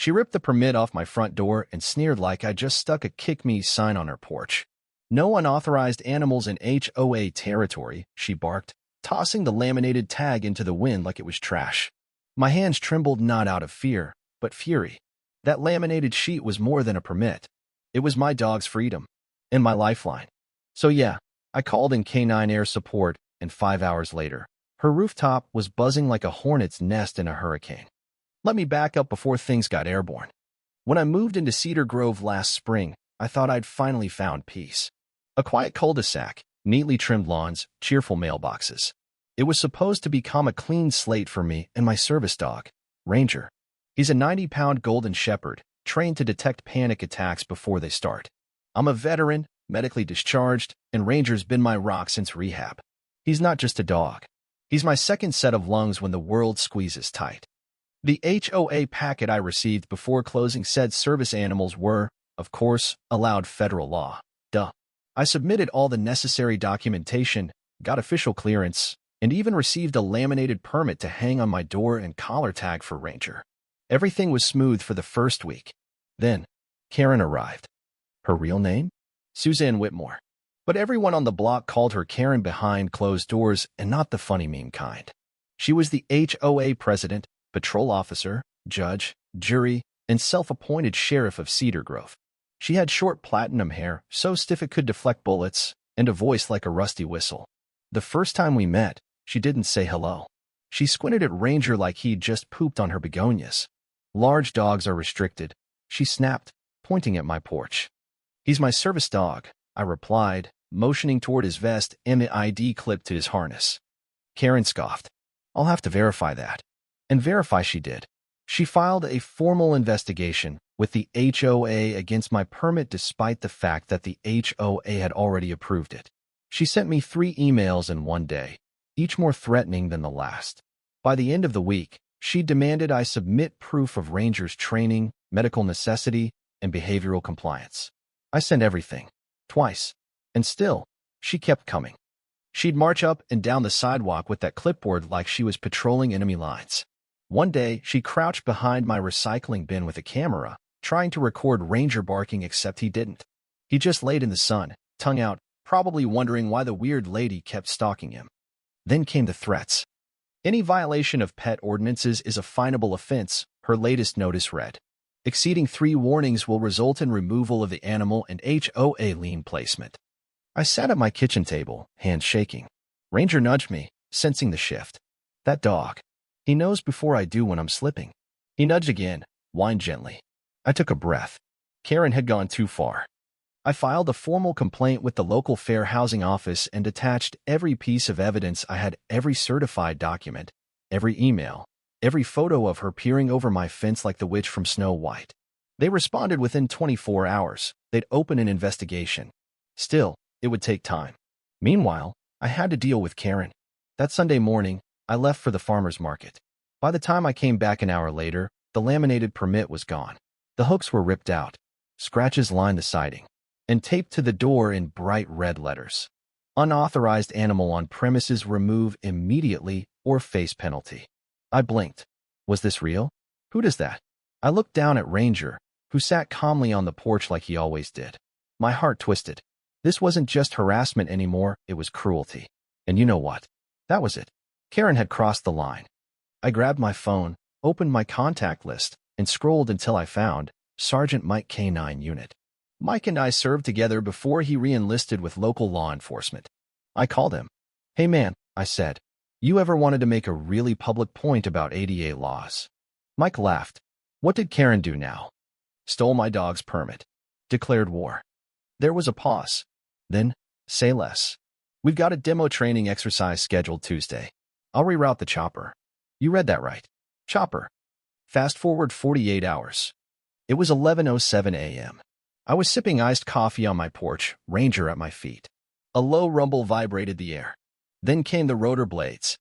She ripped the permit off my front door and sneered like I just stuck a "Kick Me" sign on her porch. "No unauthorized animals in HOA territory," she barked, tossing the laminated tag into the wind like it was trash. My hands trembled not out of fear, but fury. That laminated sheet was more than a permit. It was my dog's freedom and my lifeline. So yeah, I called in Canine Air Support, and 5 hours later, her rooftop was buzzing like a hornet's nest in a hurricane. Let me back up before things got airborne. When I moved into Cedar Grove last spring, I thought I'd finally found peace. A quiet cul-de-sac, neatly trimmed lawns, cheerful mailboxes. It was supposed to become a clean slate for me and my service dog, Ranger. He's a 90-pound golden shepherd, trained to detect panic attacks before they start. I'm a veteran, medically discharged, and Ranger's been my rock since rehab. He's not just a dog. He's my second set of lungs when the world squeezes tight. The HOA packet I received before closing said service animals were, of course, allowed federal law. Duh. I submitted all the necessary documentation, got official clearance, and even received a laminated permit to hang on my door and collar tag for Ranger. Everything was smooth for the first week. Then, Karen arrived. Her real name? Suzanne Whitmore. But everyone on the block called her Karen behind closed doors, and not the funny meme kind. She was the HOA president, patrol officer, judge, jury, and self-appointed sheriff of Cedar Grove. She had short platinum hair, so stiff it could deflect bullets, and a voice like a rusty whistle. The first time we met, she didn't say hello. She squinted at Ranger like he'd just pooped on her begonias. "Large dogs are restricted," she snapped, pointing at my porch. "He's my service dog," I replied, motioning toward his vest and the ID clipped to his harness. Karen scoffed. "I'll have to verify that." And verify she did. She filed a formal investigation with the HOA against my permit despite the fact that the HOA had already approved it. She sent me 3 emails in one day, each more threatening than the last. By the end of the week, she demanded I submit proof of Ranger's training, medical necessity, and behavioral compliance. I sent everything, twice, and still, she kept coming. She'd march up and down the sidewalk with that clipboard like she was patrolling enemy lines. One day, she crouched behind my recycling bin with a camera, trying to record Ranger barking, except he didn't. He just laid in the sun, tongue out, probably wondering why the weird lady kept stalking him. Then came the threats. "Any violation of pet ordinances is a finable offense," her latest notice read. "Exceeding 3 warnings will result in removal of the animal and HOA lien placement." I sat at my kitchen table, hands shaking. Ranger nudged me, sensing the shift. That dog. He knows before I do when I'm slipping. He nudged again, whined gently. I took a breath. Karen had gone too far. I filed a formal complaint with the local fair housing office and attached every piece of evidence I had, every certified document, every email, every photo of her peering over my fence like the witch from Snow White. They responded within 24 hours. They'd open an investigation. Still, it would take time. Meanwhile, I had to deal with Karen. That Sunday morning, I left for the farmer's market. By the time I came back an hour later, the laminated permit was gone. The hooks were ripped out. Scratches lined the siding and taped to the door in bright red letters. "Unauthorized animal on premises, remove immediately or face penalty." I blinked. Was this real? Who does that? I looked down at Ranger, who sat calmly on the porch like he always did. My heart twisted. This wasn't just harassment anymore, it was cruelty. And you know what? That was it. Karen had crossed the line. I grabbed my phone, opened my contact list, and scrolled until I found Sergeant Mike K9 Unit. Mike and I served together before he re-enlisted with local law enforcement. I called him. "Hey man," I said, "you ever wanted to make a really public point about ADA laws?" Mike laughed. "What did Karen do now?" "Stole my dog's permit. Declared war." There was a pause. Then, "Say less. We've got a demo training exercise scheduled Tuesday. I'll reroute the chopper." You read that right. Chopper. Fast forward 48 hours. It was 11:07 a.m. I was sipping iced coffee on my porch, Ranger at my feet. A low rumble vibrated the air. Then came the rotor blades.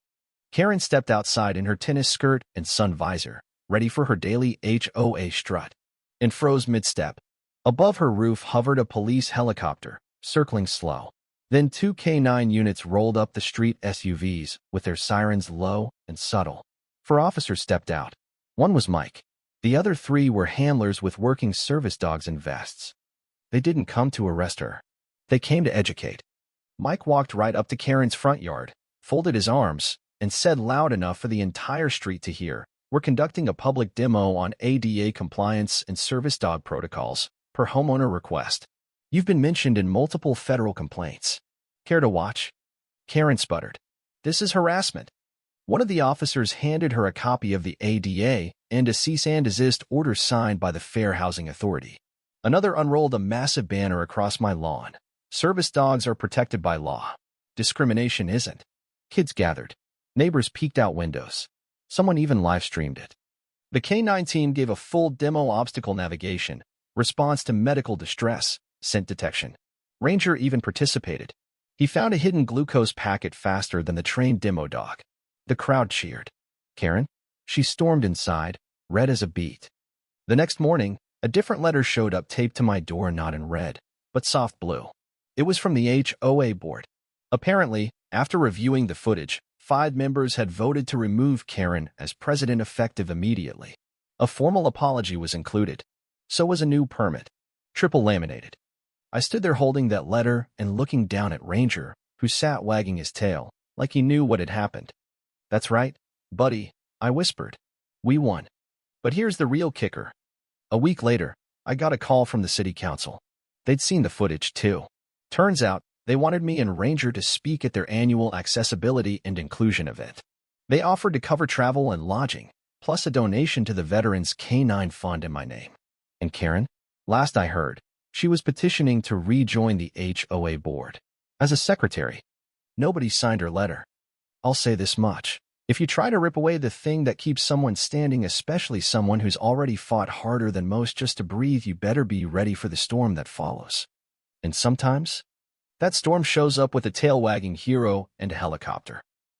Karen stepped outside in her tennis skirt and sun visor, ready for her daily HOA strut, and froze mid-step. Above her roof hovered a police helicopter, circling slow. Then 2 K9 units rolled up the street, SUVs, with their sirens low and subtle. 4 officers stepped out. One was Mike. The other 3 were handlers with working service dogs and vests. They didn't come to arrest her. They came to educate. Mike walked right up to Karen's front yard, folded his arms, and said loud enough for the entire street to hear, "We're conducting a public demo on ADA compliance and service dog protocols, per homeowner request. You've been mentioned in multiple federal complaints. Care to watch?" Karen sputtered. "This is harassment." One of the officers handed her a copy of the ADA and a cease and desist order signed by the Fair Housing Authority. Another unrolled a massive banner across my lawn. "Service dogs are protected by law. Discrimination isn't." Kids gathered. Neighbors peeked out windows. Someone even live-streamed it. The K9 team gave a full demo obstacle navigation, response to medical distress, scent detection. Ranger even participated. He found a hidden glucose packet faster than the trained demo dog. The crowd cheered. Karen? She stormed inside, red as a beet. The next morning, a different letter showed up taped to my door, not in red, but soft blue. It was from the HOA board. Apparently, after reviewing the footage, 5 members had voted to remove Karen as president effective immediately. A formal apology was included. So was a new permit, triple laminated. I stood there holding that letter and looking down at Ranger, who sat wagging his tail, like he knew what had happened. "That's right, buddy," I whispered. "We won." But here's the real kicker. A week later, I got a call from the city council. They'd seen the footage too. Turns out, they wanted me and Ranger to speak at their annual accessibility and inclusion event. They offered to cover travel and lodging, plus a donation to the Veterans K9 Fund in my name. And Karen? Last I heard, she was petitioning to rejoin the HOA board. As a secretary, nobody signed her letter. I'll say this much. If you try to rip away the thing that keeps someone standing, especially someone who's already fought harder than most just to breathe, you better be ready for the storm that follows. And sometimes, that storm shows up with a tail-wagging hero and a helicopter.